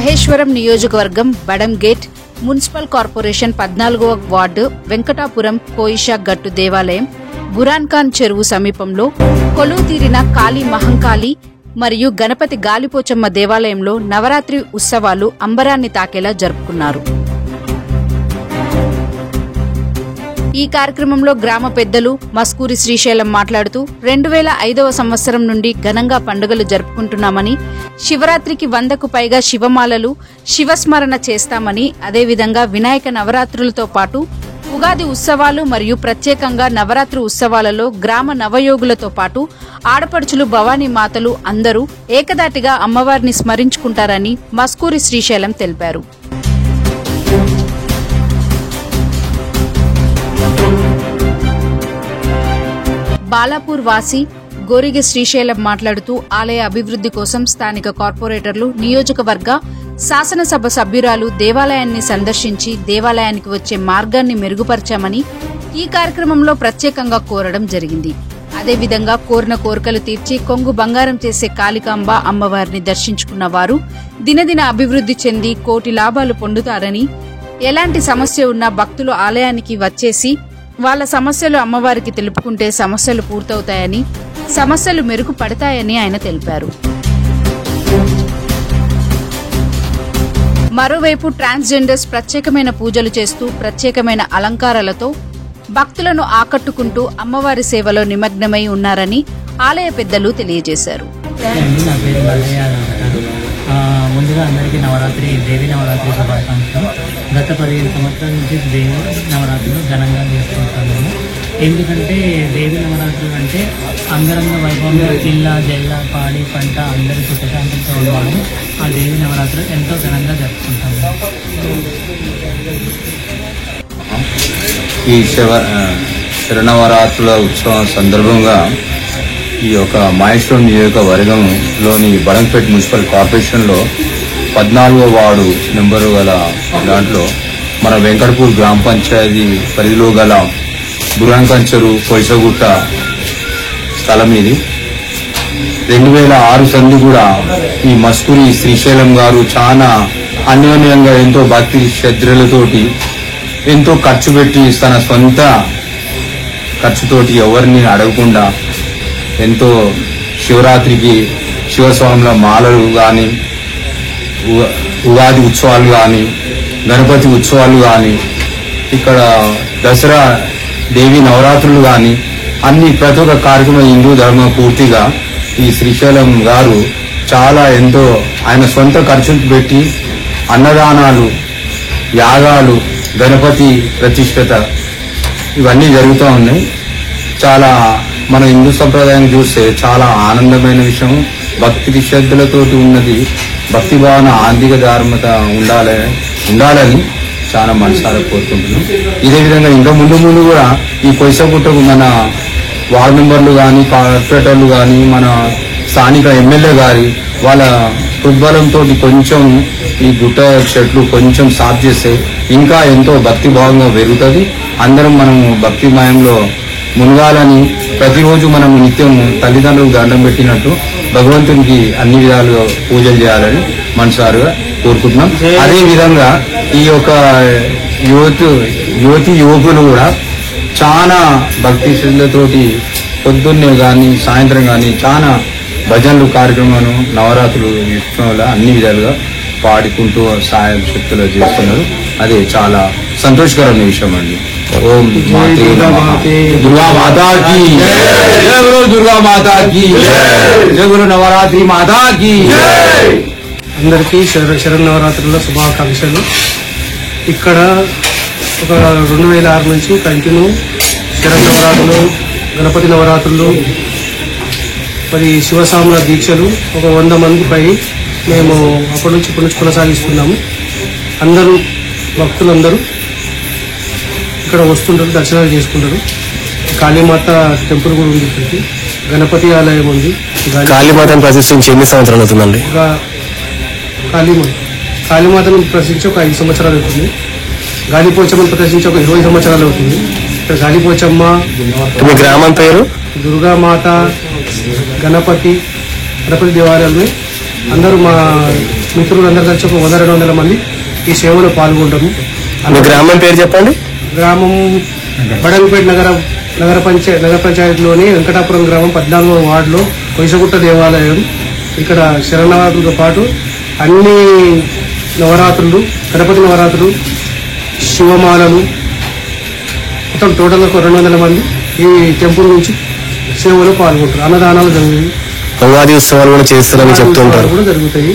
మహేశ్వరం నియోజకవర్గం బడంగేట్ municipal corporation 14వ ward Venkatapuram కోయిషా గట్టు దేవాలయం బురాన్ఖాన్ చెరువు సమీపంలో కొలువుతీరిన కాళీ మహంకాళి మరియు గణపతి గాలిపోచమ్మ దేవాలయంలో నవరాత్రి ఉత్సవాలు అంబరాన్ని తాకేలా జరుపుకున్నారు. ఈ కార్యక్రమంలో గ్రామ పెద్దలు మస్కూరి శ్రీశైలం మాట్లాడుతూ 2005వ సంవత్సరం నుండి ఘనంగా పండుగలు జరుపుకుంటున్నామని, శివరాత్రికి 100కు పైగా శివమాలలు శివస్మరణ చేస్తామని, అదేవిధంగా వినాయక నవరాత్రులతో పాటు ఉగాది ఉత్సవాలు మరియు ప్రత్యేకంగా నవరాత్రి ఉత్సవాలలో గ్రామ నవయోగులతో పాటు ఆడపడుచులు భవానీ మాతలు అందరూ ఏకదాటిగా అమ్మవారిని స్మరించుకుంటారని మస్కూరి శ్రీశైలం తెలిపారు. బాలాపూర్ వాసి గోరిగి శ్రీశైలం మాట్లాడుతూ ఆలయ అభివృద్ది కోసం స్థానిక కార్పొరేటర్లు, నియోజకవర్గ శాసనసభ సభ్యురాలు దేవాలయాన్ని సందర్శించి దేవాలయానికి వచ్చే మార్గాన్ని మెరుగుపరచామని ఈ కార్యక్రమంలో ప్రత్యేకంగా కోరడం జరిగింది. అదేవిధంగా కోరిన కోరికలు తీర్చి కొంగు బంగారం చేసే కాళికాంబ అమ్మవారిని దర్శించుకున్న వారు దినదిన అభివృద్ది చెంది కోటి లాభాలు పొందుతారని, ఎలాంటి సమస్య ఉన్నా భక్తులు ఆలయానికి వచ్చేసి వాళ్ల సమస్యలు అమ్మవారికి తెలుపుకుంటే సమస్యలు పూర్తవుతాయని, సమస్యలు మెరుగుపడతాయని ఆయన తెలిపారు. మరోవైపు ట్రాన్స్జెండర్స్ ప్రత్యేకమైన పూజలు చేస్తూ ప్రత్యేకమైన అలంకారాలతో భక్తులను ఆకట్టుకుంటూ అమ్మవారి సేవలో నిమగ్నమై ఉన్నారని ఆలయ పెద్దలు తెలియజేశారు. ముందుగా అందరికీ దేవి నవరాత్రి శుభాకాంక్షలు. గత 15 సంవత్సరాల నుంచి దేవి నవరాత్రులు ఘనంగా చేసుకుంటాము. ఎందుకంటే దేవి నవరాత్రులు అంటే అంగరంగ వైభవంగా ఇల్లా జల్ల పాడి పంట అందరి సుఖశాంతితో ఉండడం ఆ దేవి నవరాత్రులు ఎంతో ఘనంగా జరుపుకుంటాము. ఈ శరణవరాత్రుల ఉత్సవం సందర్భంగా ఈ యొక్క మహేశ్వరం నియోజకవర్గంలోని బడంగపేట మున్సిపల్ కార్పొరేషన్లో 14వ వార్డు నెంబరు గల దాంట్లో మన వెంకటపూర్ గ్రామ పంచాయతీ పరిధిలో గల బురాన్ఖాన్ చెరువు కొయిసగుట్ట స్థలం ఇది. 2006 సంది కూడా ఈ మస్కూరి శ్రీశైలం గారు చాలా అన్యోన్యంగా ఎంతో భక్తి శ్రద్ధలతోటి ఎంతో ఖర్చు పెట్టి తన సొంత ఖర్చుతోటి ఎవరిని అడగకుండా ఎంతో శివరాత్రికి శివస్వాముల మాలలు కానీ, ఉగాది ఉత్సవాలు కానీ, గణపతి ఉత్సవాలు కానీ, ఇక్కడ దసరా దేవి నవరాత్రులు కానీ అన్ని ప్రతి ఒక్క కార్యక్రమం హిందూ ధర్మం పూర్తిగా ఈ శ్రీశైలం గారు చాలా ఎంతో ఆయన సొంత ఖర్చులు పెట్టి అన్నదానాలు, యాగాలు, గణపతి ప్రతిష్ఠత ఇవన్నీ జరుగుతూ ఉన్నాయి. చాలా మన హిందూ సంప్రదాయం చూస్తే చాలా ఆనందమైన విషయం. భక్తి శ్రద్ధలతోటి ఉన్నది. భక్తి భావన ఆర్థిక ధార్మత ఉండాలని చాలా మనసారా కోరుకుంటున్నాం. ఇదే విధంగా ఇంకా ముందు కూడా ఈ కొయిసగుట్టకు మన వార్డు మెంబర్లు కానీ, కార్పొరేటర్లు కానీ, మన స్థానిక ఎమ్మెల్యే గారి వాళ్ళ ఉద్బలంతో కొంచెం ఈ గుట్ట చెట్లు కొంచెం సాఫ్ చేస్తే ఇంకా ఎంతో భక్తి భావంగా పెరుగుతుంది. అందరం మనము భక్తిమయంలో మునగాలని, ప్రతిరోజు మనం నిత్యం తల్లిదండ్రులకు దండం పెట్టినట్టు భగవంతునికి అన్ని విధాలుగా పూజలు చేయాలని మనసారుగా కోరుకుంటున్నాం. అదే విధంగా ఈ యొక్క యువతి యువకులు కూడా చాలా భక్తి శ్రద్ధతోటి పొద్దున్నే కానీ సాయంత్రం కానీ చాలా భజనలు కార్యక్రమాలు నవరాత్రులు విషయంలో అన్ని విధాలుగా పాడుకుంటూ సాయం శక్తులు చేస్తున్నారు. అది చాలా సంతోషకరమైన విషయం అండి. ఓం దుర్గా మాతాకి జయ గురు, దుర్గా మాతాకి జయ గురు, నవరాత్రి మాతాకి. అందరికీ శరన్నవరాత్రుల శుభాకాంక్షలు. ఇక్కడ ఒక 2006 నుంచి కంటిన్యూ శరన్నవరాత్రులు, గణపతి నవరాత్రులు, మరి శివసాముల దీక్షలు ఒక 100 మంది పై మేము అప్పటి నుంచి ఇప్పటి నుంచి కొనసాగిస్తున్నాము. అందరూ భక్తులందరూ ఇక్కడ వస్తుంటారు, దర్శనాలు చేసుకుంటారు. కాళీమాత టెంపుల్ కూడా ఉంది, ఇక్కడికి గణపతి ఆలయం ఉంది. కాళీమాతను ప్రతిష్ఠించి ఎన్ని సంవత్సరాలు అవుతుందండి? కాళీమాతను ప్రతిష్ఠించి ఒక 5 సంవత్సరాలు అవుతుంది. గాలిపోచమ్మను ప్రదర్శించి ఒక 20 సంవత్సరాలు అవుతుంది. ఇక్కడ గాలిపోచమ్మ, మీ గ్రామం పేరు? దుర్గామాత, గణపతి దేవాలయాలు అందరూ మా మిత్రులందరూ కలిసి ఒక 100-200 మంది ఈ సేవలో పాల్గొంటాము. మీ గ్రామం పేరు చెప్పండి. గ్రామం బడంగపేట నగర పంచాయతీలోని వెంకటాపురం గ్రామం 14వ వార్డులో కొయిసగుట్ట దేవాలయం. ఇక్కడ శరణవరాత్రులతో పాటు అన్ని నవరాత్రులు, గణపతి నవరాత్రులు, శివమాలలు, మొత్తం టోటల్గా 200 మంది ఈ టెంపుల్ నుంచి సేవలో పాల్గొంటారు. అన్నదానాలు జరిగాయి, ఉగాది ఉత్సవాలు కూడా చేస్తారని చెప్తుంటారు. కూడా జరుగుతాయి.